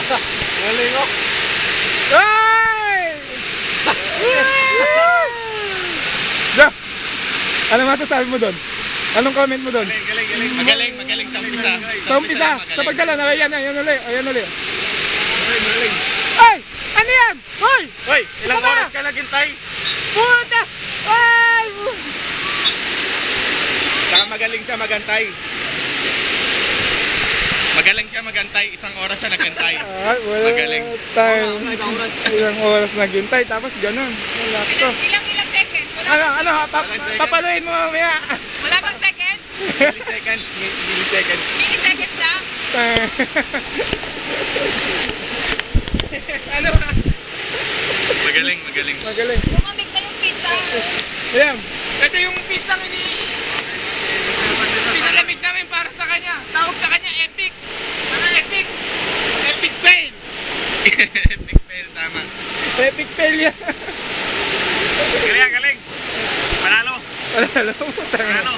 Galing oh. Ay! Jeff, ano masasabi mo doon? Anong comment mo doon? Magaling sa umpisa. Sa umpisa, sa pagdala, ayan uli. Galing. Ay! Ano yan? Hoy! Hoy, ilang Tama. oras ka naghintay? Puta! Ay! Saka magaling siya magantay. Magaling siya magantay, 1 oras siya nagantay. Ay, wala Magaling. tayo. Ilang oras naghintay, tapos ganun. Wala to. Ilang seconds? Ano, papaluin mo mamaya. Wala bang seconds? Milliseconds. Milliseconds lang? Ano? Magaling. Magaling. Bumamig na yung pizza. Ayan. Ito yung pizza pinalamig namin para sa kanya. Tawag sa kanya, epic. Ano epic? Epic fail. Epic fail, tama. Epic fail yan. Galing. Panalo. Alam mo, Panalo.